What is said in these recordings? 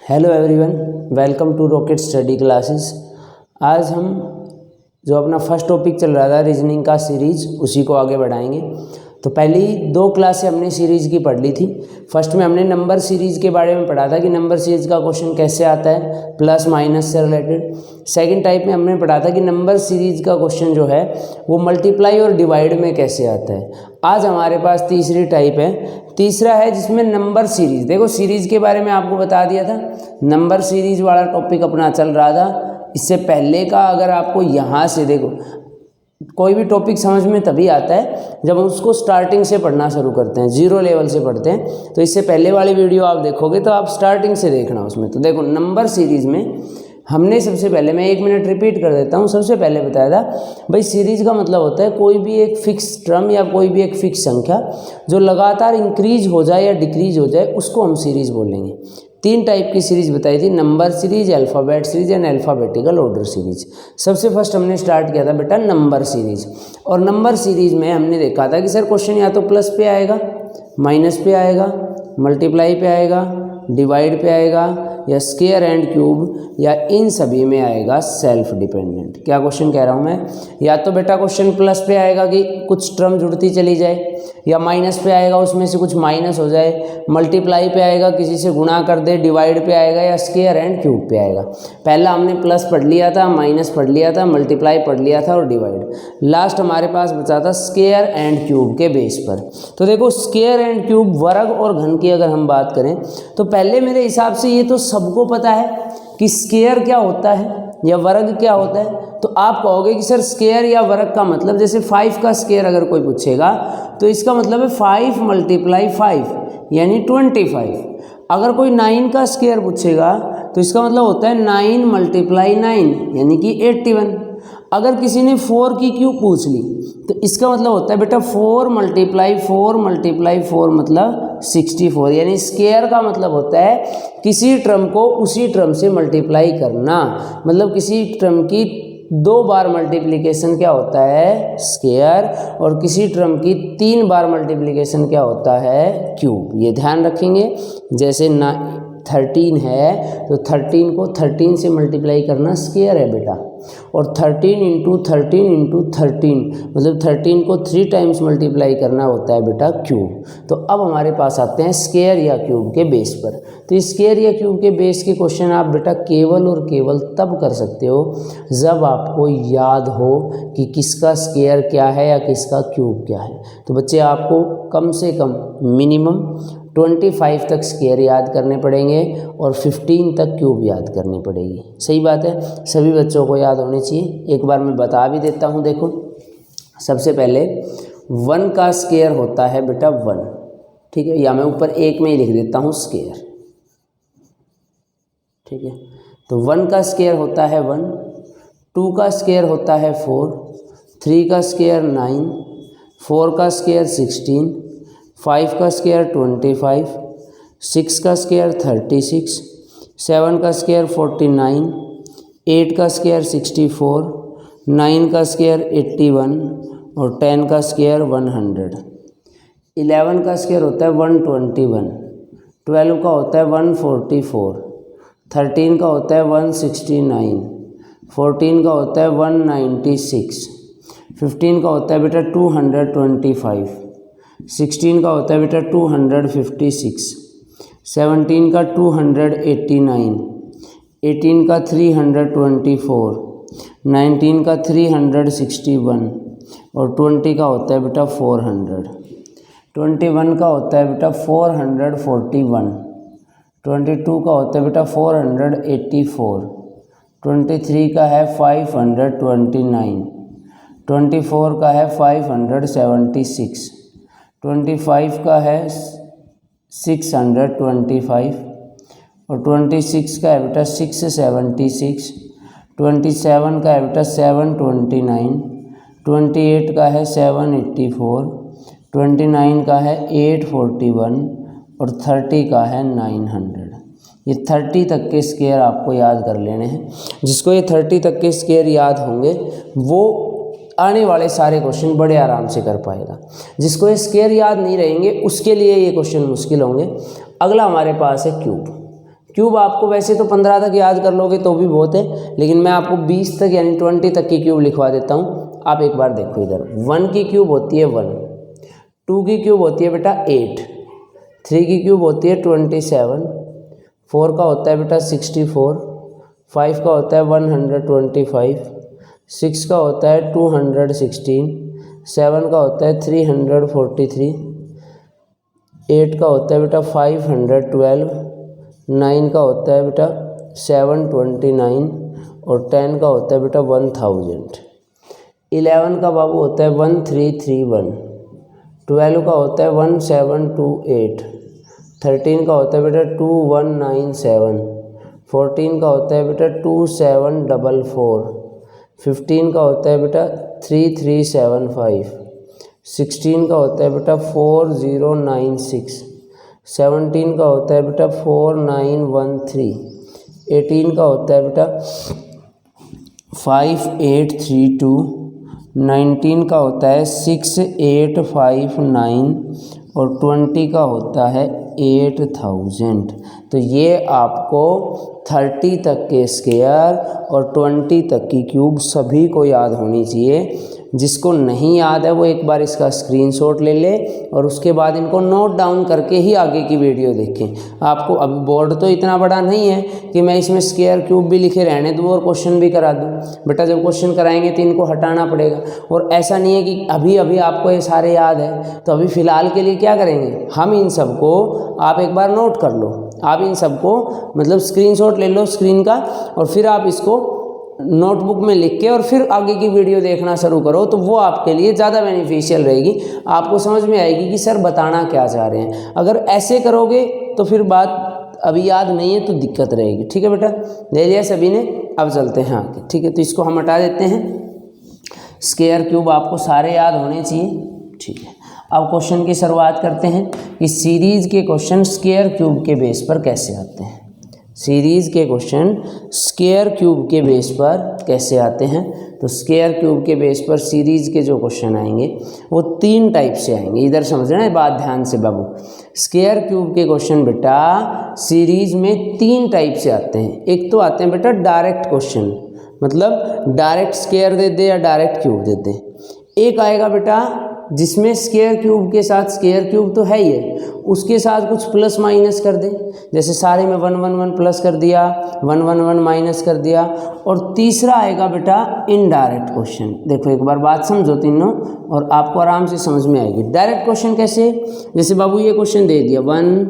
Hello everyone, welcome to rocket study classes. आज हम जो अपना फर्स्ट टॉपिक चल रहा था रीजनिंग का सीरीज, उसी को आगे बढ़ाएंगे। तो पहली दो क्लासें हमने सीरीज़ की पढ़ ली थी। फर्स्ट में हमने नंबर सीरीज़ के बारे में पढ़ा था कि नंबर सीरीज़ का क्वेश्चन कैसे आता है, प्लस माइनस से रिलेटेड। सेकंड टाइप में हमने पढ़ा था कि नंबर सीरीज़ का क्वेश्चन जो है वो मल्टीप्लाई और डिवाइड में कैसे आता है। आज हमारे पास तीसरी टाइप है, तीसरा है जिसमें नंबर सीरीज़। देखो सीरीज़ के बारे में आपको बता दिया था, नंबर सीरीज़ वाला टॉपिक अपना चल रहा था। इससे पहले का अगर आपको यहाँ से देखो, कोई भी टॉपिक समझ में तभी आता है जब हम उसको स्टार्टिंग से पढ़ना शुरू करते हैं, जीरो लेवल से पढ़ते हैं। तो इससे पहले वाली वीडियो आप देखोगे तो आप स्टार्टिंग से देखना उसमें। तो देखो नंबर सीरीज़ में हमने सबसे पहले, मैं 1 मिनट रिपीट कर देता हूँ, सबसे पहले बताया था भाई सीरीज़ का मतलब होता है कोई भी एक फिक्स टर्म या कोई भी एक फिक्स संख्या जो लगातार इंक्रीज हो जाए या डिक्रीज हो जाए, उसको हम सीरीज़ बोलेंगे। 3 टाइप की सीरीज़ बताई थी, number series, alphabet series and alphabetical order series. सबसे फर्स्ट हमने स्टार्ट किया था बेटा नंबर सीरीज। और नंबर सीरीज में हमने देखा था कि सर क्वेश्चन या तो प्लस पे आएगा, माइनस पे आएगा, मल्टीप्लाई पे आएगा, डिवाइड पे आएगा, या स्क्वायर एंड क्यूब, या इन सभी में आएगा सेल्फ डिपेंडेंट। क्या क्वेश्चन कह रहा हूँ मैं, या तो बेटा क्वेश्चन प्लस पे आएगा कि कुछ टर्म जुड़ती चली जाए, या माइनस पे आएगा उसमें से कुछ माइनस हो जाए, मल्टीप्लाई पे आएगा किसी से गुणा कर दे, डिवाइड पे आएगा, या स्क्वायर एंड क्यूब पे आएगा। पहला हमने प्लस पढ़ लिया था, माइनस पढ़ लिया था, मल्टीप्लाई पढ़ लिया था और डिवाइड। लास्ट हमारे पास बचा था स्क्वायर एंड क्यूब के बेस पर। तो देखो स्क्वायर एंड क्यूब, वर्ग और घन की अगर हम बात करें तो पहले मेरे हिसाब से ये तो सबको पता है कि स्क्वायर क्या होता है या वर्ग क्या होता है। तो आप कहोगे कि सर स्क्वायर या वर्ग का मतलब, जैसे 5 का स्क्वायर अगर कोई पूछेगा तो इसका मतलब है 5 × 5 यानी 25। अगर कोई 9 का स्क्वायर पूछेगा तो इसका मतलब होता है 9 × 9 यानी कि 81। अगर किसी ने 4 की क्यूब पूछ ली तो इसका मतलब होता है बेटा 4 × 4 मतलब 64। यानी स्क्वायर का मतलब होता है किसी टर्म को उसी टर्म से मल्टीप्लाई करना, मतलब किसी टर्म की 2 बार मल्टीप्लिकेशन क्या होता है, स्क्वायर, और किसी टर्म की 3 बार मल्टीप्लिकेशन क्या होता है, क्यूब। ये ध्यान रखेंगे। जैसे 13 है तो 13 को 13 से मल्टीप्लाई करना स्क्वायर है बेटा, और 13 × 13 × 13 मतलब 13 को 3 टाइम्स मल्टीप्लाई करना होता है बेटा क्यूब। तो अब हमारे पास आते हैं स्क्वायर या क्यूब के बेस पर। तो स्क्वायर या क्यूब के बेस के क्वेश्चन आप बेटा केवल और केवल तब कर सकते हो जब आपको याद हो कि किसका स्क्वायर क्या है या किसका क्यूब क्या है। तो बच्चे आपको कम से कम मिनिमम 25 तक स्क्वायर याद करने पड़ेंगे और 15 तक क्यूब याद करनी पड़ेगी। सही बात है, सभी बच्चों को याद होनी चाहिए। एक बार मैं बता भी देता हूँ। देखो सबसे पहले 1 का स्क्वायर होता है बेटा 1, ठीक है, या मैं ऊपर 1 में ही लिख देता हूँ स्क्वायर, ठीक है। तो 1 का स्क्वायर होता है 1, 2 का स्क्वायर होता है 4, 3 का स्क्वायर 9, 4 का स्क्वायर 16, 5 का स्क्वायर 25, 6 का स्क्वायर 36, 7 का स्क्वायर 49, 8 का स्क्वायर 64, 9 का स्क्वायर 81 और 10 का स्क्वायर 100। 11 का स्क्वायर होता है 121, 12 का होता है 144, 13 का होता है 169, 14 का होता है 196, 15 का होता है बेटा 225, 16 का होता है बेटा 256, 17 का 289, 18 का 324, 19 का 361 और 20 का होता है बेटा 400। 21 का होता है बेटा 441, 22 का होता है बेटा 484, 23 का है 529, 24 का है 576, 25 का है 625 और 26 का है बेटा 676, 27 का है बेटा 729, 28 का है 784, 29 का है 841 और 30 का है 900। ये 30 तक के स्क्वायर आपको याद कर लेने हैं। जिसको ये 30 तक के स्क्वायर याद होंगे वो आने वाले सारे क्वेश्चन बड़े आराम से कर पाएगा। जिसको ये स्क्वायर याद नहीं रहेंगे उसके लिए ये क्वेश्चन मुश्किल होंगे। अगला हमारे पास है क्यूब। क्यूब आपको वैसे तो 15 तक याद कर लोगे तो भी बहुत है, लेकिन मैं आपको 20 तक यानी 20 तक की क्यूब लिखवा देता हूँ। आप एक बार देखो इधर, 1 की क्यूब होती है 1, 2 की क्यूब होती है बेटा 8, 3 की क्यूब होती है 27, 4 का होता है बेटा 64, 5 का होता है 125, 6 का होता है 216, 7 का होता है 343, 8 का होता है बेटा 512, 9 का होता है बेटा 729 और 10 का होता है बेटा 1000, 11 का बाबू होता है 1331, 12 का होता है 1728, 13 का होता है बेटा 2197, 14 का होता है बेटा 2744, 15 का होता है बेटा 3375, 16 का होता है बेटा 4096, 17 का होता है बेटा 4913, 18 का होता है बेटा 5832, 19 का होता है 6859 और 20 का होता है 8000। तो ये आपको 30 तक के स्क्वायर और 20 तक की क्यूब सभी को याद होनी चाहिए। जिसको नहीं याद है वो एक बार इसका स्क्रीनशॉट ले ले और उसके बाद इनको नोट डाउन करके ही आगे की वीडियो देखें। आपको अभी बोर्ड तो इतना बड़ा नहीं है कि मैं इसमें स्क्वायर क्यूब भी लिखे रहने दूँ और क्वेश्चन भी करा दूँ। बेटा जब क्वेश्चन कराएंगे तो इनको हटाना पड़ेगा, और ऐसा नहीं है कि अभी अभी आपको ये सारे याद है तो अभी फ़िलहाल के लिए क्या करेंगे, हम इन सबको आप एक बार नोट कर लो, आप इन सबको मतलब स्क्रीनशॉट ले लो स्क्रीन का और फिर आप इसको नोटबुक में लिख के और फिर आगे की वीडियो देखना शुरू करो, तो वो आपके लिए ज़्यादा बेनिफिशियल रहेगी। आपको समझ में आएगी कि सर बताना क्या चाह रहे हैं। अगर ऐसे करोगे तो फिर बात अभी याद नहीं है तो दिक्कत रहेगी। ठीक है बेटा, ले लिया सभी ने, अब चलते हैं आगे। ठीक है, तो इसको हम हटा देते हैं। स्क्वायर क्यूब आपको सारे याद होने चाहिए। ठीक है, अब क्वेश्चन की शुरुआत करते हैं कि सीरीज के क्वेश्चन स्क्वायर क्यूब के बेस पर कैसे आते हैं। सीरीज़ के क्वेश्चन स्क्वायर क्यूब के बेस पर कैसे आते हैं। तो स्क्वायर क्यूब के बेस पर सीरीज़ के जो क्वेश्चन आएंगे वो 3 टाइप से आएंगे। इधर समझ रहे हैं बात ध्यान से बाबू। स्क्वायर क्यूब के क्वेश्चन बेटा सीरीज़ में 3 टाइप से आते हैं। एक तो आते हैं बेटा डायरेक्ट क्वेश्चन, मतलब डायरेक्ट स्क्वायर दे दे या डायरेक्ट क्यूब दे दे। एक आएगा बेटा जिसमें स्क्वायर क्यूब के साथ, स्क्वायर क्यूब तो है ही है, उसके साथ कुछ प्लस माइनस कर दे, जैसे सारे में 1 1 1 प्लस कर दिया, 1 1 1 माइनस कर दिया। और तीसरा आएगा बेटा इनडायरेक्ट क्वेश्चन। देखो एक बार बात समझो तीनों और आपको आराम से समझ में आएगी। डायरेक्ट क्वेश्चन कैसे, जैसे बाबू ये क्वेश्चन दे दिया 1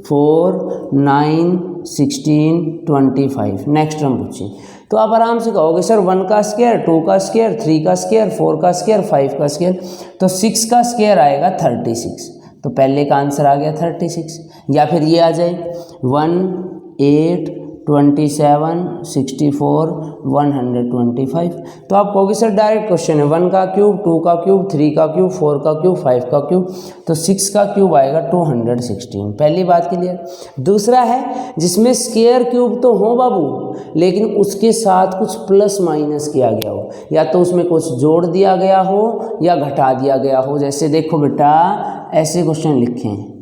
4 9 16 25, नेक्स्ट टर्म पूछिए, तो आप आराम से कहोगे सर 1 का स्क्वायर, 2 का स्क्वायर, 3 का स्क्वायर, 4 का स्क्वायर, 5 का स्क्वायर, तो 6 का स्क्वायर आएगा 36। तो पहले का आंसर आ गया 36। या फिर ये आ जाए 1 8 27 64 125। तो आप कहोगे सर डायरेक्ट क्वेश्चन है, 1 का क्यूब, 2 का क्यूब, 3 का क्यूब, 4 का क्यूब, 5 का क्यूब, तो 6 का क्यूब आएगा 216। पहली बात क्लियर। दूसरा है जिसमें स्क्वायर क्यूब तो हो बाबू, लेकिन उसके साथ कुछ प्लस माइनस किया गया हो, या तो उसमें कुछ जोड़ दिया गया हो या घटा दिया गया हो। जैसे देखो बेटा ऐसे क्वेश्चन लिखे हैं,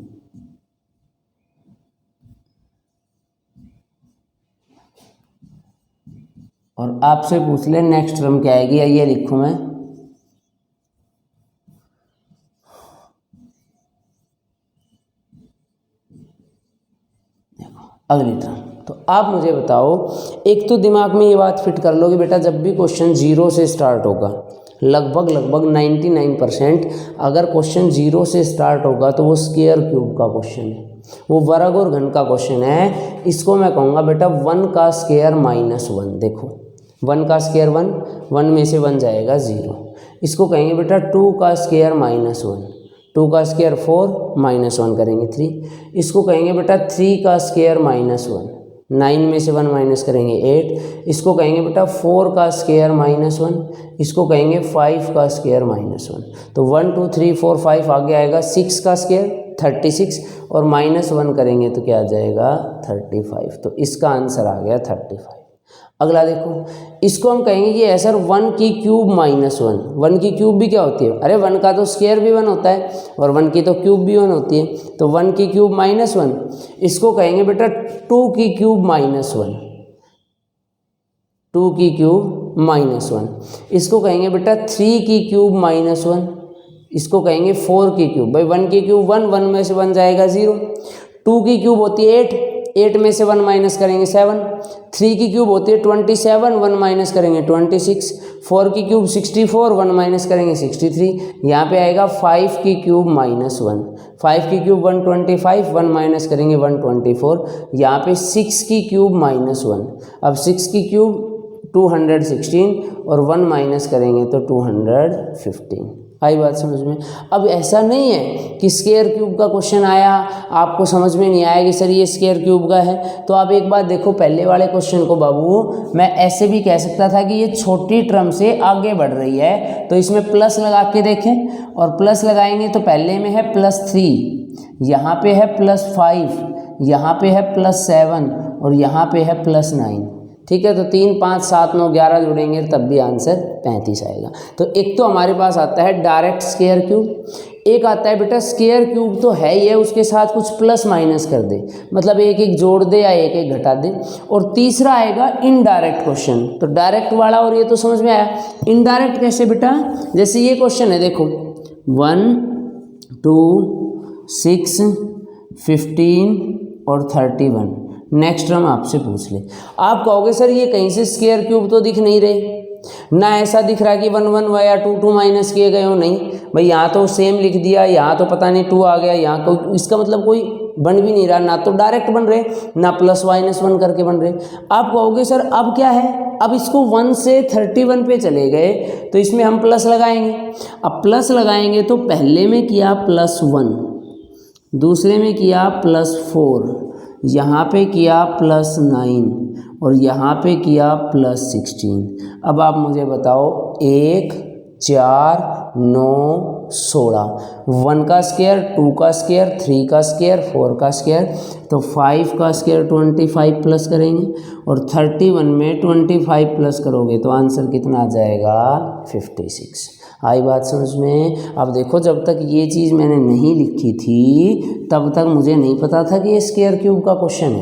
और आपसे पूछ ले नेक्स्ट टर्म क्या आएगी, या ये लिखूं मैं, देखो अगली टर्म। तो आप मुझे बताओ, एक तो दिमाग में ये बात फिट कर लो कि बेटा जब भी क्वेश्चन 0 से स्टार्ट होगा, लगभग 99% अगर क्वेश्चन 0 से स्टार्ट होगा तो वो स्क्वायर क्यूब का क्वेश्चन है, वो वर्ग और घन का क्वेश्चन है। इसको मैं कहूँगा बेटा 1 का स्क्वायर -1। देखो 1 का स्क्वायर 1, 1 में से 1 जाएगा 0। इसको कहेंगे बेटा 2 का स्क्वायर -1, 2 का स्क्वायर 4, -1 करेंगे 3। इसको कहेंगे बेटा 3 का स्क्वायर -1, 9 में से 1 माइनस करेंगे 8। इसको कहेंगे बेटा 4 का स्क्वायर -1, इसको कहेंगे 5 का स्क्वायर -1। तो 1 2 3 4 5 आगे आएगा 6 का स्क्वायर 36, और -1 करेंगे तो क्या आ जाएगा 35। तो इसका आंसर आ गया 35। अगला देखो, इसको हम कहेंगे ये है सर 1 की क्यूब माइनस 1। 1 की क्यूब भी क्या होती है, अरे 1 का तो स्क्वायर भी 1 होता है और 1 की तो क्यूब भी 1 होती है, तो 1 की क्यूब माइनस 1। इसको कहेंगे बेटा 2 की क्यूब माइनस 1, 2 की क्यूब माइनस 1। इसको कहेंगे बेटा 3 की क्यूब माइनस 1। इसको कहेंगे 4 की क्यूब। भाई 1 की क्यूब 1, 1 में से 1 जाएगा 0। 2 की क्यूब होती है 8, 8 में से 1 माइनस करेंगे 7। 3 की क्यूब होती है 27, 1 माइनस करेंगे 26। 4 की क्यूब 64, 1 माइनस करेंगे 63। यहाँ पे आएगा 5 की क्यूब माइनस 1। 5 की क्यूब 125, 1 माइनस करेंगे 124। यहाँ पे 6 की क्यूब माइनस 1। अब 6 की क्यूब 216 और 1 माइनस करेंगे तो 215। आई बात समझ में। अब ऐसा नहीं है कि स्क्वायर क्यूब का क्वेश्चन आया, आपको समझ में नहीं आया कि सर ये स्क्वायर क्यूब का है, तो आप एक बात देखो, पहले वाले क्वेश्चन को बाबू मैं ऐसे भी कह सकता था कि ये छोटी टर्म से आगे बढ़ रही है, तो इसमें प्लस लगा के देखें, और प्लस लगाएंगे तो पहले में है +3, यहाँ पे है +5, यहाँ पे है +7 और यहाँ पे है +9। ठीक है, तो 3, 5, 7, 9, 11 जोड़ेंगे तब भी आंसर 35 आएगा। तो एक तो हमारे पास आता है डायरेक्ट स्क्वायर क्यूब, एक आता है बेटा स्क्वायर क्यूब तो है ही है, उसके साथ कुछ प्लस माइनस कर दे, मतलब एक एक जोड़ दे या एक एक घटा दे। और तीसरा आएगा इनडायरेक्ट क्वेश्चन। तो डायरेक्ट वाला और ये तो समझ में आया, इनडायरेक्ट कैसे बेटा, जैसे ये क्वेश्चन है देखो 1, 2, 6, 15 और 31। नेक्स्ट टर्म आपसे पूछ ले, आप कहोगे सर ये कहीं से स्क्वायर क्यूब तो दिख नहीं रहे, ना ऐसा दिख रहा कि 1 1 या 2 2 माइनस किए गए हो, नहीं भाई यहाँ तो सेम लिख दिया, यहाँ तो पता नहीं 2 आ गया, यहाँ को इसका मतलब कोई बन भी नहीं रहा, ना तो डायरेक्ट बन रहे ना +-1 करके बन रहे। आप कहोगे सर अब क्या है, अब इसको 1 से 31 पे चले गए तो इसमें हम प्लस लगाएंगे। अब प्लस लगाएंगे तो पहले में किया +1, दूसरे में किया +4, यहाँ पे किया +9 और यहाँ पे किया +16। अब आप मुझे बताओ 1, 4, 9, 16, 1 का स्क्वायर, 2 का स्क्वायर, 3 का स्क्वायर, 4 का स्क्वायर, तो 5 का स्क्वायर 25 प्लस करेंगे और 31 में 25 प्लस करोगे तो आंसर कितना आ जाएगा 56। आई बात समझ में। अब देखो जब तक ये चीज़ मैंने नहीं लिखी थी तब तक मुझे नहीं पता था कि ये स्क्वायर क्यूब का क्वेश्चन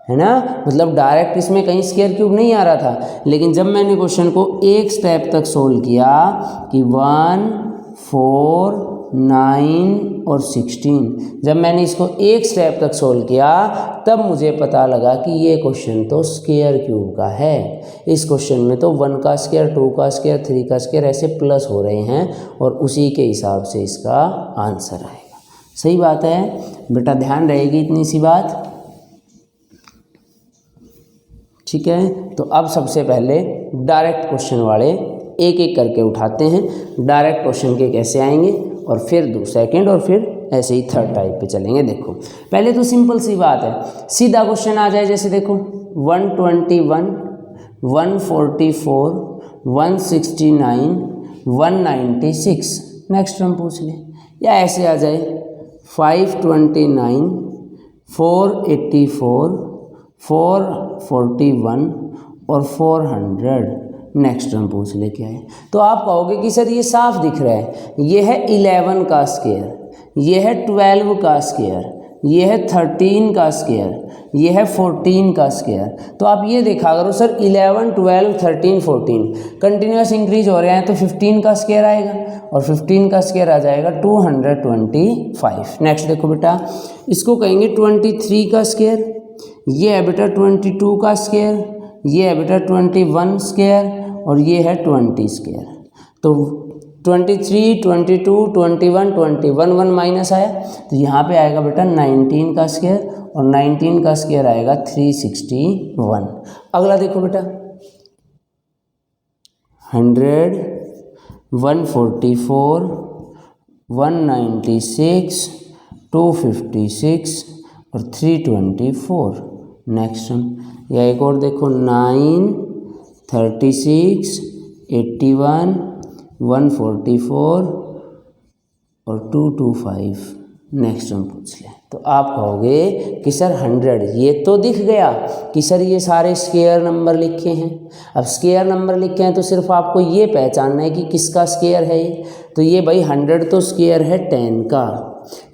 है ना, मतलब डायरेक्ट इसमें कहीं स्क्वायर क्यूब नहीं आ रहा था, लेकिन जब मैंने क्वेश्चन को एक स्टेप तक सोल्व किया कि 1, 4, 9 और 16, जब मैंने इसको एक स्टेप तक सोल्व किया तब मुझे पता लगा कि ये क्वेश्चन तो स्क्वायर क्यूब का है। इस क्वेश्चन में तो 1 का स्क्वायर, 2 का स्क्वायर, 3 का स्क्वायर ऐसे प्लस हो रहे हैं और उसी के हिसाब से इसका आंसर आएगा। सही बात है बेटा, ध्यान रहेगी इतनी सी बात, ठीक है। तो अब सबसे पहले डायरेक्ट क्वेश्चन वाले एक एक करके उठाते हैं, डायरेक्ट क्वेश्चन के कैसे आएंगे और फिर सेकंड और फिर ऐसे ही थर्ड टाइप पे चलेंगे। देखो पहले तो सिंपल सी बात है, सीधा क्वेश्चन आ जाए, जैसे देखो 121, 144, 169, 196, नेक्स्ट हम पूछ लें, या ऐसे आ जाए 529, 484, 441 और 400, नेक्स्ट हम पूछ ले क्या है। तो आप कहोगे कि सर ये साफ दिख रहा है, ये है 11 का स्क्वायर, ये है 12 का स्क्वायर, ये है 13 का स्क्वायर, ये है 14 का स्क्वायर। तो आप ये देखा करो सर 11, 12, 13, 14 कंटिन्यूस इंक्रीज हो रहे हैं तो 15 का स्क्वायर आएगा और 15 का स्क्वायर आ जाएगा 225। नेक्स्ट देखो बेटा, इसको कहेंगे 23 का स्क्वायर, ये है बेटा 22 का स्क्वायर, ये है बेटा 21 स्क्वायर और ये है 20 स्क्वायर। तो 23, 22, 21, 21, 1 माइनस आया तो यहाँ पे आएगा बेटा 19 का स्क्वायर और 19 का स्क्वायर आएगा 361। अगला देखो बेटा 100, 144, 196, 256 और 324। नेक्स्ट हम या एक और देखो 9, 36, 81, 144 और 225। नेक्स्ट हम पूछ लें। तो आप कहोगे कि सर 100, ये तो दिख गया कि सर ये सारे स्क्वायर नंबर लिखे हैं। अब स्क्वायर नंबर लिखे हैं तो सिर्फ आपको ये पहचानना है कि किसका स्क्वायर है ये। तो ये भाई 100 तो स्क्वायर है 10 का,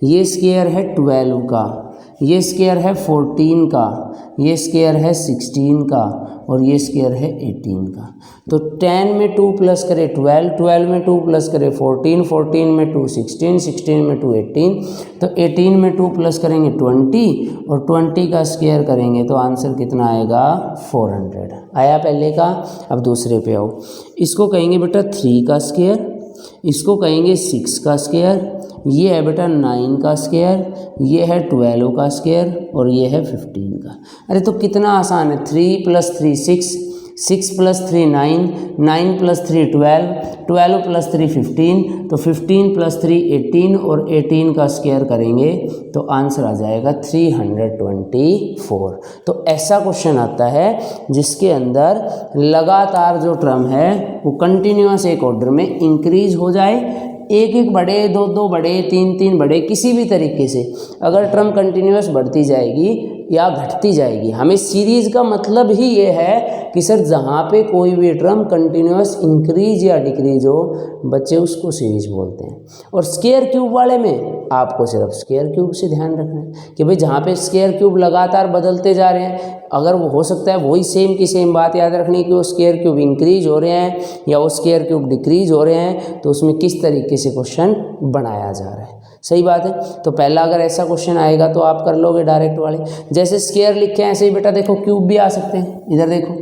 ये स्क्वायर है 12 का, ये स्क्वायर है 14 का, ये स्क्वायर है 16 का और ये स्क्वायर है 18 का। तो 10 में 2 प्लस करें 12, 12 में 2 प्लस करें 14, 14 में 2 16, 16 में 2 18, तो 18 में 2 प्लस करेंगे 20 और 20 का स्क्वायर करेंगे तो आंसर कितना आएगा 400। आया पहले का। अब दूसरे पे आओ। इसको कहेंगे बेटा 3 का स्क्वायर, इसको कहेंगे 6 का स्क्वायर, ये है बेटा 9 का स्क्वायर, ये है 12 का स्क्वायर और ये है 15 का। अरे तो कितना आसान है, 3 + 3 6, 6 + 3 9, 9 + 3 12, 12 + 3 15, तो 15 + 3 18 और 18 का स्क्वायर करेंगे तो आंसर आ जाएगा 324। तो ऐसा क्वेश्चन आता है जिसके अंदर लगातार जो टर्म है वो कंटिन्यूअस एक ऑर्डर में इंक्रीज हो जाए, एक एक बढ़े, दो दो बढ़े, तीन तीन बढ़े, किसी भी तरीके से अगर टर्म कंटिन्यूअस बढ़ती जाएगी या घटती जाएगी। हमें सीरीज का मतलब ही ये है कि सर जहाँ पे कोई भी टर्म कंटिन्यूअस इंक्रीज या डिक्रीज हो बच्चे उसको सीरीज बोलते हैं। और स्क्वायर क्यूब वाले में आपको सिर्फ स्क्वायर क्यूब से ध्यान रखना है कि भाई जहाँ पे स्क्वायर क्यूब लगातार बदलते जा रहे हैं, अगर वो हो सकता है वही सेम की सेम बात याद रखनी कि वो स्क्वायर क्यूब इंक्रीज हो रहे हैं या वो स्क्वायर क्यूब डिक्रीज हो रहे हैं, तो उसमें किस तरीके से क्वेश्चन बनाया जा रहा है। सही बात है। तो पहला अगर ऐसा क्वेश्चन आएगा तो आप कर लोगे डायरेक्ट वाले, जैसे स्क्वायर लिखे हैं ऐसे ही बेटा देखो क्यूब भी आ सकते हैं। इधर देखो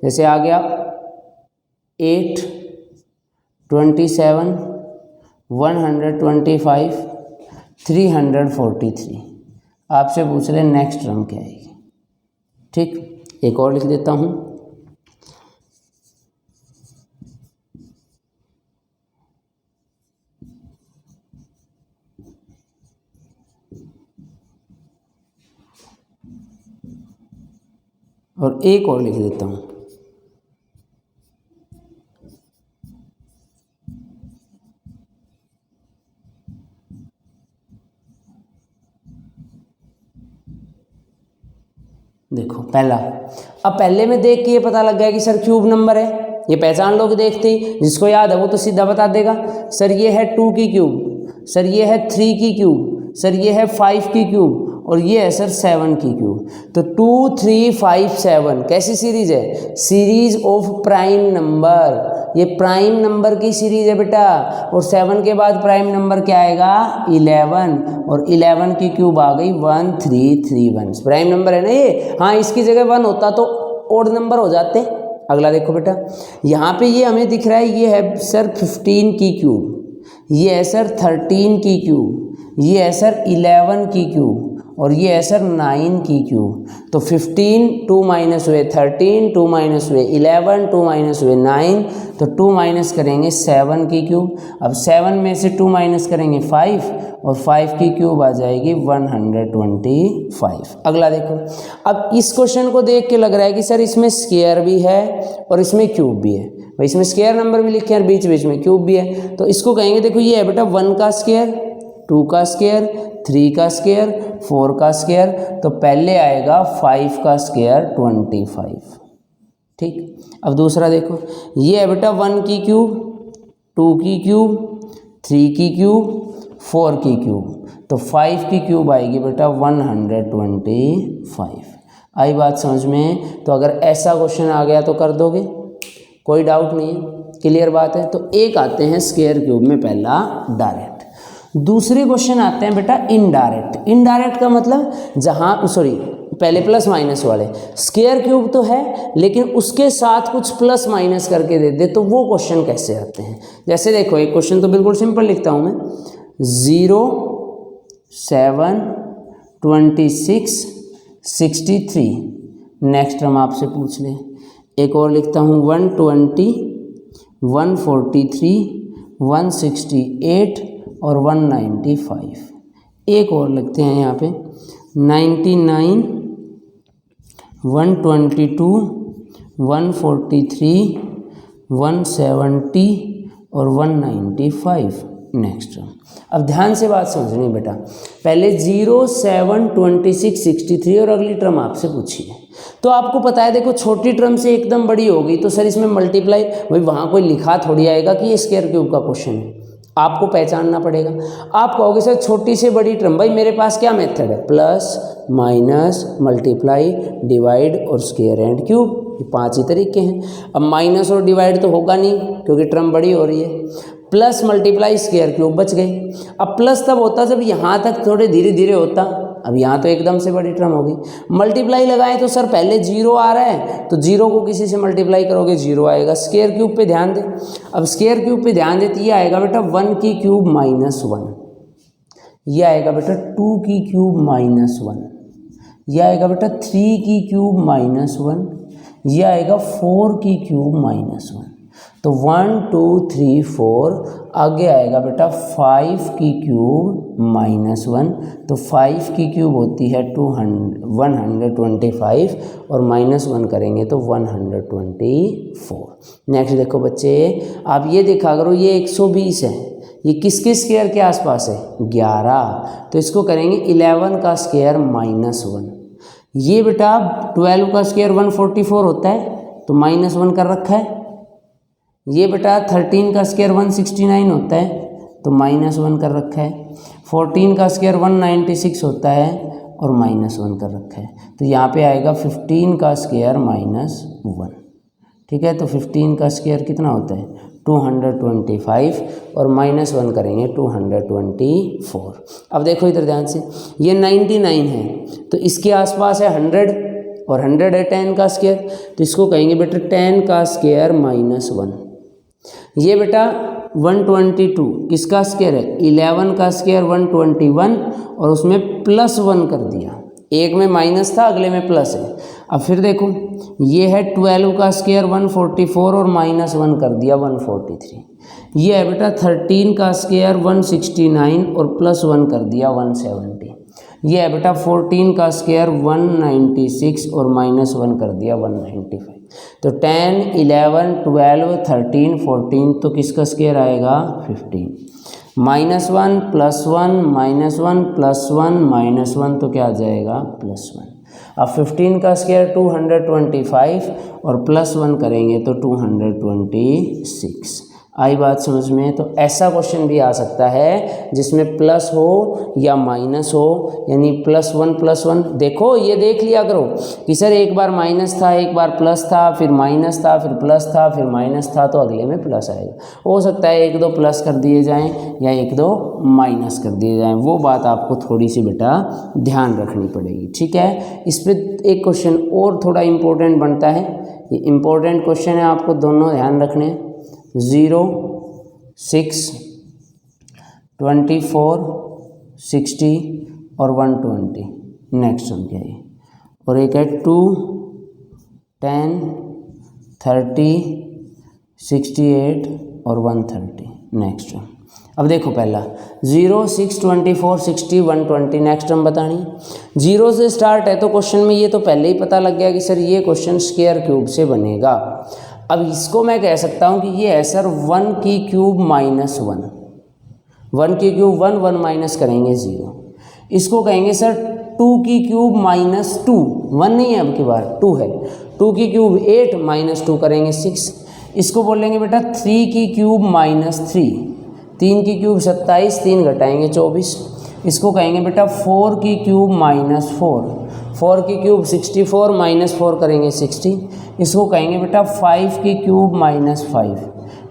जैसे आ गया 8, 27, 125, 343। आपसे पूछ रहे नेक्स्ट टर्म क्या आएगी। ठीक, एक और लिख देता हूँ। और एक और लिख देता हूँ। देखो पहला, अब पहले में देख के ये पता लग गया कि सर क्यूब नंबर है, ये पहचान लोगे देखते ही, जिसको याद है वो तो सीधा बता देगा सर ये है 2 की क्यूब, सर ये है 3 की क्यूब, सर ये है 5 की क्यूब और ये है सर 7 की क्यूब। तो 2 3 5 7 कैसी सीरीज है, सीरीज ऑफ प्राइम नंबर, ये प्राइम नंबर की सीरीज है बेटा। और 7 के बाद प्राइम नंबर क्या आएगा 11, और 11 की क्यूब आ गई 1331, प्राइम नंबर है ना ये। हाँ इसकी जगह 1 होता तो ओड नंबर हो जाते। अगला देखो बेटा, यहाँ पे ये हमें दिख रहा है ये है सर 15 की क्यूब, ये है सर 13 की क्यूब, ये है सर 11 की क्यूब और ये है सर 9 की क्यूब। तो 15 2 माइनस हुए 13, 2 माइनस हुए 11, 2 माइनस हुए 9, तो 2 माइनस करेंगे 7 की क्यूब। अब 7 में से 2 माइनस करेंगे 5 और 5 की क्यूब आ जाएगी 125। अगला देखो, अब इस क्वेश्चन को देख के लग रहा है कि सर इसमें स्क्वायर भी है और इसमें क्यूब भी है, भाई इसमें स्क्वायर नंबर भी लिखे हैं और बीच बीच में क्यूब भी है। तो इसको कहेंगे देखो ये है बेटा 1 का स्क्वायर, 2 का स्क्वायर, 3 का स्क्वायर, 4 का स्क्वायर, तो पहले आएगा 5 का स्क्वायर 25। ठीक, अब दूसरा देखो ये है बेटा 1 की क्यूब, 2 की क्यूब, 3 की क्यूब, 4 की क्यूब, तो 5 की क्यूब आएगी बेटा 125। आई बात समझ में। तो अगर ऐसा क्वेश्चन आ गया तो कर दोगे, कोई डाउट नहीं है, क्लियर बात है। तो एक आते हैं स्क्वायर क्यूब में पहला डायरेक्ट, दूसरे क्वेश्चन आते हैं बेटा इनडायरेक्ट। इनडायरेक्ट का मतलब जहाँ पहले प्लस माइनस वाले, स्क्वायर क्यूब तो है लेकिन उसके साथ कुछ प्लस माइनस करके दे दे, तो वो क्वेश्चन कैसे आते हैं। जैसे देखो एक क्वेश्चन तो बिल्कुल सिंपल लिखता हूँ मैं, 0 7 26 63। नेक्स्ट हम आपसे पूछ लें, एक और लिखता हूँ 120 143 168 और 195। एक और लिखते हैं यहाँ पे 99 122 143 170 और 195। नेक्स्ट अब ध्यान से बात समझनी बेटा, पहले 0, 7, 26, 63 और अगली टर्म आपसे पूछी है। तो आपको पता है देखो छोटी टर्म से एकदम बड़ी हो गई तो सर इसमें मल्टीप्लाई, भाई वहाँ कोई लिखा थोड़ी आएगा कि ये स्क्वायर क्यूब का क्वेश्चन है, आपको पहचानना पड़ेगा। आप कहोगे सर छोटी से बड़ी टर्म, भाई मेरे पास क्या मेथड है, प्लस माइनस मल्टीप्लाई डिवाइड और स्क्वायर एंड क्यूब, ये 5 ही तरीके हैं। अब माइनस और डिवाइड तो होगा नहीं क्योंकि टर्म बड़ी हो रही है, प्लस मल्टीप्लाई स्क्वायर क्यूब बच गई। अब प्लस तब होता जब यहाँ तक थोड़े धीरे धीरे होता, अब यहाँ तो एकदम से बड़ी टर्म हो गई। मल्टीप्लाई लगाएं तो सर पहले 0 आ रहा है तो 0 को किसी से मल्टीप्लाई करोगे 0 आएगा। स्क्वायर क्यूब पे ध्यान दे, अब स्क्वायर क्यूब पे ध्यान दे तो ये आएगा बेटा 1 की क्यूब माइनस 1, ये आएगा बेटा 2 की क्यूब माइनस 1, ये आएगा बेटा 3 की क्यूब माइनस 1, ये आएगा 4 की क्यूब माइनस 1। तो 1, 2, 3, 4, आगे आएगा बेटा 5 की क्यूब माइनस 1, तो 5 की क्यूब होती है 125 और माइनस 1 करेंगे तो 124। नेक्स्ट देखो बच्चे, आप ये देखा करो ये 120 है, ये किसके स्क्वायर के आसपास है, 11, तो इसको करेंगे 11 का स्क्वायर माइनस 1। ये बेटा 12 का स्क्वायर 144 होता है तो माइनस 1 कर रखा है। ये बेटा 13 का स्क्वायर 169 होता है तो माइनस 1 कर रखा है। 14 का स्क्वायर 196 होता है और माइनस 1 कर रखा है। तो यहाँ पे आएगा 15 का स्क्वायर माइनस 1। ठीक है, तो 15 का स्क्वायर कितना होता है 225 और माइनस 1 करेंगे 224। अब देखो इधर ध्यान से, ये 99 है तो इसके आसपास है 100 और 100 है 10 का स्क्वायर, तो इसको कहेंगे बेटा 10 का स्क्वायर माइनस 1। ये बेटा 122 किसका स्क्वायर है, 11 का स्क्वायर 121 और उसमें प्लस 1 कर दिया, एक में माइनस था अगले में प्लस है। अब फिर देखो ये है 12 का स्क्वायर 144 और माइनस 1 कर दिया 143। ये है बेटा 13 का स्क्वायर 169 और प्लस 1 कर दिया 170। ये है बेटा 14 का स्क्वायर 196 और माइनस 1 कर दिया 195। तो 10, 11, 12, 13, 14 तो किसका स्क्वायर आएगा 15। Minus 1 plus 1 minus 1 plus 1 minus 1 तो क्या आ जाएगा प्लस 1। अब 15 का स्क्वायर 225 और प्लस 1 करेंगे तो 226। आई बात समझ में। तो ऐसा क्वेश्चन भी आ सकता है जिसमें प्लस हो या माइनस हो, यानी +1 देखो ये देख लिया करो कि सर एक बार माइनस था, एक बार प्लस था, फिर माइनस था, फिर प्लस था, फिर माइनस था, तो अगले में प्लस आएगा। हो सकता है 1-2 प्लस कर दिए जाएं या 1-2 माइनस कर दिए जाएं, वो बात आपको थोड़ी सी बेटा ध्यान रखनी पड़ेगी। ठीक है, इस पर एक क्वेश्चन और थोड़ा इम्पोर्टेंट बनता है, ये इम्पोर्टेंट क्वेश्चन है, आपको दोनों ध्यान रखने। 0, 6, 24, 60 और 120 नेक्स्ट संख्या है। और एक है 2, 10, 30, 68 और 130 नेक्स्ट टर्म। अब देखो पहला 0, 6, 24, 60, 120 नेक्स्ट टर्म बतानी। 0 से स्टार्ट है तो क्वेश्चन में ये तो पहले ही पता लग गया कि सर ये क्वेश्चन स्क्वायर क्यूब से बनेगा। अब इसको मैं कह सकता हूँ कि ये है सर 1 की क्यूब माइनस 1, 1 की क्यूब 1, 1 माइनस करेंगे 0। इसको कहेंगे सर 2 की क्यूब माइनस 2, 1 नहीं है अब की बार 2 है, 2 की क्यूब 8 माइनस 2 करेंगे 6। इसको बोलेंगे बेटा 3 की क्यूब माइनस 3, 3 की क्यूब 27, 3 घटाएंगे 24। इसको कहेंगे बेटा 4 की क्यूब माइनस 4, 4 की क्यूब 64 माइनस 4 करेंगे 60। इसको कहेंगे बेटा 5 की क्यूब माइनस 5,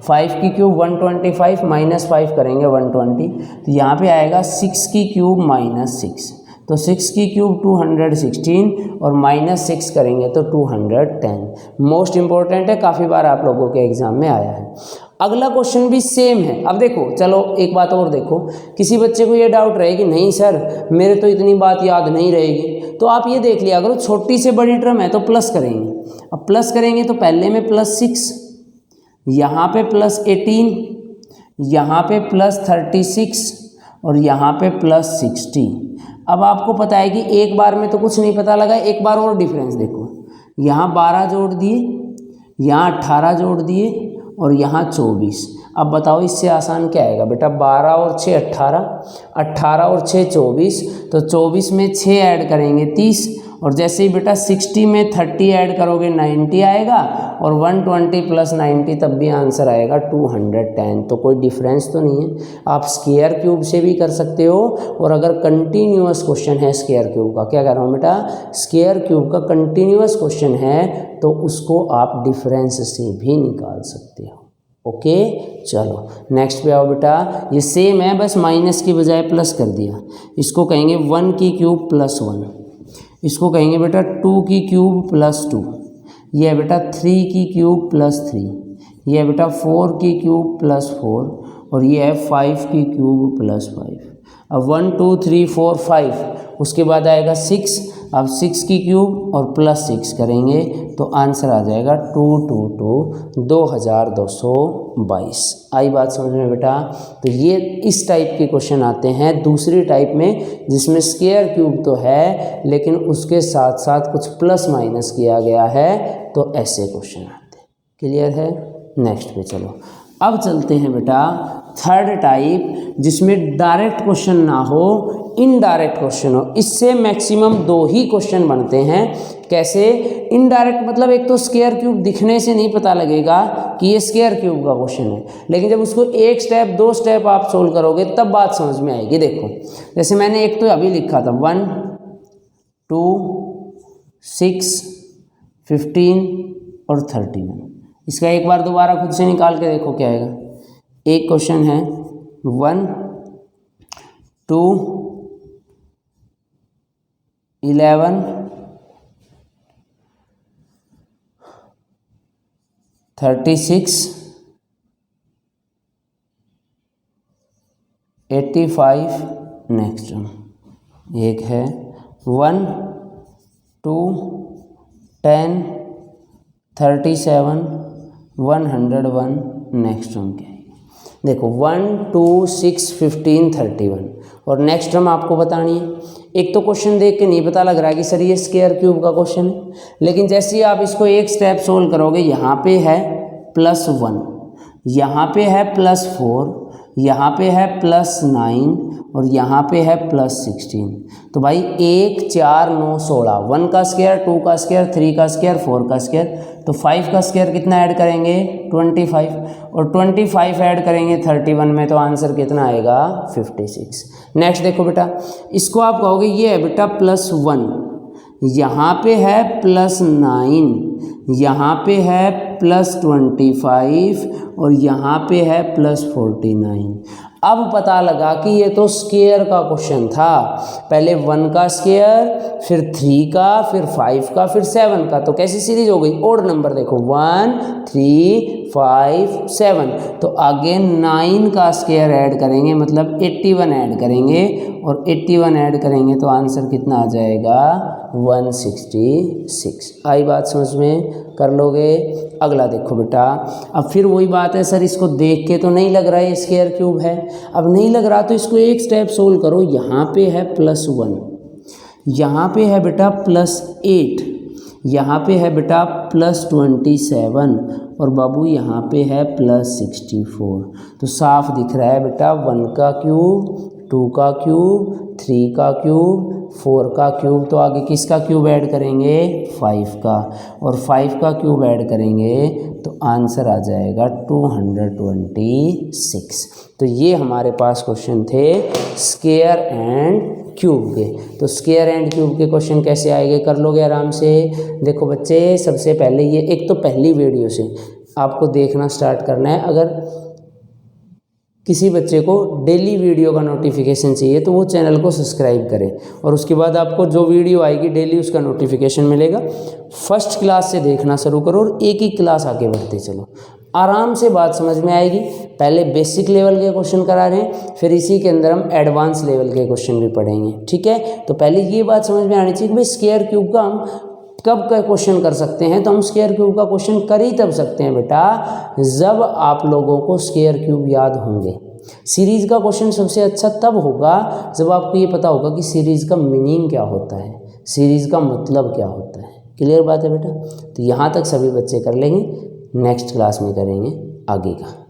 5 की क्यूब 125 माइनस 5 करेंगे 120। तो यहाँ पे आएगा 6 की क्यूब माइनस 6, तो 6 की क्यूब 216 और माइनस 6 करेंगे तो 210। मोस्ट इंपॉर्टेंट है, काफ़ी बार आप लोगों के एग्जाम में आया है। अगला क्वेश्चन भी सेम है। अब देखो चलो एक बात और देखो, किसी बच्चे को ये डाउट रहे कि नहीं सर मेरे तो इतनी बात याद नहीं रहेगी, तो आप ये देख लिया करो छोटी से बड़ी टर्म है तो प्लस करेंगे। अब प्लस करेंगे तो पहले में +6, यहाँ पे +18, यहाँ पे +36 और यहाँ पे +60। अब आपको पता है कि एक बार में तो कुछ नहीं पता लगा, एक बार और डिफरेंस देखो, यहाँ 12 जोड़ दिए, यहाँ 18 जोड़ दिए और यहाँ 24। अब बताओ इससे आसान क्या आएगा बेटा, 12 और 6 18, 18 और 6 24, तो 24 में 6 ऐड करेंगे 30, और जैसे ही बेटा 60 में 30 ऐड करोगे 90 आएगा, और 120 प्लस 90 तब भी आंसर आएगा 210। तो कोई डिफरेंस तो नहीं है। आप स्क्वायर क्यूब से भी कर सकते हो, और अगर कंटिन्यूअस क्वेश्चन है स्क्वायर क्यूब का, क्या कह रहा हूँ बेटा, स्क्वायर क्यूब का कंटिन्यूअस क्वेश्चन है तो उसको आप डिफरेंस से भी निकाल सकते हो। ओके चलो नेक्स्ट पे आओ बेटा, ये सेम है बस माइनस की बजाय प्लस कर दिया। इसको कहेंगे 1 की क्यूब प्लस 1, इसको कहेंगे बेटा 2 की क्यूब प्लस 2, ये है बेटा 3 की क्यूब प्लस 3, ये है बेटा 4 की क्यूब प्लस 4, और ये है 5 की क्यूब प्लस 5। अब 1 2 3 4 5, उसके बाद आएगा 6, अब 6 की क्यूब और प्लस 6 करेंगे तो आंसर आ जाएगा 2222। आई बात समझ में बेटा। तो ये इस टाइप के क्वेश्चन आते हैं दूसरी टाइप में, जिसमें स्क्वायर क्यूब तो है लेकिन उसके साथ साथ कुछ प्लस माइनस किया गया है, तो ऐसे क्वेश्चन आते हैं। क्लियर है। नेक्स्ट पे चलो, अब चलते हैं बेटा थर्ड टाइप, जिसमें डायरेक्ट क्वेश्चन ना हो, इनडायरेक्ट क्वेश्चन हो। इससे मैक्सिमम 2 ही क्वेश्चन बनते हैं। कैसे इनडायरेक्ट, मतलब एक तो स्क्वायर क्यूब दिखने से नहीं पता लगेगा कि ये स्क्वायर क्यूब का क्वेश्चन है, लेकिन जब उसको 1 स्टेप 2 स्टेप आप सोल्व करोगे तब बात समझ में आएगी। देखो जैसे मैंने एक तो अभी लिखा था 1 2 6 15 और 31, इसका एक बार दोबारा खुद से निकाल के देखो क्या आएगा। एक क्वेश्चन है 1 2 11 36 85। नेक्स्ट एक है 1 2 10 37 101। नेक्स्ट टर्म क्या है, देखो 1 2 6 15 31, और नेक्स्ट टर्म आपको बतानी है। एक तो क्वेश्चन देख के नहीं पता लग रहा है कि सर ये स्क्वायर क्यूब का क्वेश्चन है, लेकिन जैसे ही आप इसको एक स्टेप सोल्व करोगे, यहाँ पे है +1, यहाँ पे है +4, यहाँ पे है +9, और यहाँ पे है +16। तो भाई 1 4 9 16, 1 का स्क्वायर 2 का स्क्वायर 3 का स्क्वायर 4 का स्क्वायर, तो 5 का स्क्वायर कितना ऐड करेंगे 25, और 25 ऐड करेंगे 31 में, तो आंसर कितना आएगा 56। नेक्स्ट देखो बेटा, इसको आप कहोगे ये है बेटा +1, यहाँ पे है +9, यहाँ पे है +25, और यहाँ पे है +49। अब पता लगा कि ये तो स्क्वायर का क्वेश्चन था। पहले 1 का स्क्वायर, फिर 3 का, फिर 5 का, फिर 7 का, तो कैसी सीरीज हो गई, ओड नंबर। देखो 1 3 5 7, तो आगे 9 का स्क्वायर ऐड करेंगे, मतलब 81 ऐड करेंगे, और 81 ऐड करेंगे तो आंसर कितना आ जाएगा 166। आई बात समझ में, कर लोगे। अगला देखो बेटा, अब फिर वही बात है, सर इसको देख के तो नहीं लग रहा है ये स्क्वायर क्यूब है। अब नहीं लग रहा तो इसको एक स्टेप सोल्व करो। यहाँ पे है +1, यहाँ पे है बेटा +8, यहाँ पे है बेटा +27, और बाबू यहाँ पे है +64। तो साफ दिख रहा है बेटा 1 का क्यूब 2 का क्यूब 3 का क्यूब 4 का क्यूब, तो आगे किसका क्यूब ऐड करेंगे 5 का, और 5 का क्यूब ऐड करेंगे तो आंसर आ जाएगा 226। तो ये हमारे पास क्वेश्चन थे स्क्वायर एंड क्यूब के। तो स्क्वायर एंड क्यूब के क्वेश्चन कैसे आएंगे, कर लोगे आराम से। देखो बच्चे, सबसे पहले ये एक तो पहली वीडियो से आपको देखना स्टार्ट करना है। अगर किसी बच्चे को डेली वीडियो का नोटिफिकेशन चाहिए तो वो चैनल को सब्सक्राइब करें, और उसके बाद आपको जो वीडियो आएगी डेली उसका नोटिफिकेशन मिलेगा। फर्स्ट क्लास से देखना शुरू करो और एक ही क्लास आगे बढ़ते चलो, आराम से बात समझ में आएगी। पहले बेसिक लेवल के क्वेश्चन करा रहे हैं, फिर इसी के अंदर हम एडवांस लेवल के क्वेश्चन भी पढ़ेंगे, ठीक है। तो पहले ये बात समझ में आनी चाहिए कि भाई स्क्वायर क्यूब का हम कब का क्वेश्चन कर सकते हैं। तो हम स्क्वायर क्यूब का क्वेश्चन कर ही तब सकते हैं बेटा जब आप लोगों को स्क्वायर क्यूब याद होंगे। सीरीज़ का क्वेश्चन सबसे अच्छा तब होगा जब आपको ये पता होगा कि सीरीज़ का मीनिंग क्या होता है, सीरीज़ का मतलब क्या होता है। क्लियर बात है बेटा। तो यहाँ तक सभी बच्चे कर लेंगे, नेक्स्ट क्लास में करेंगे आगे का।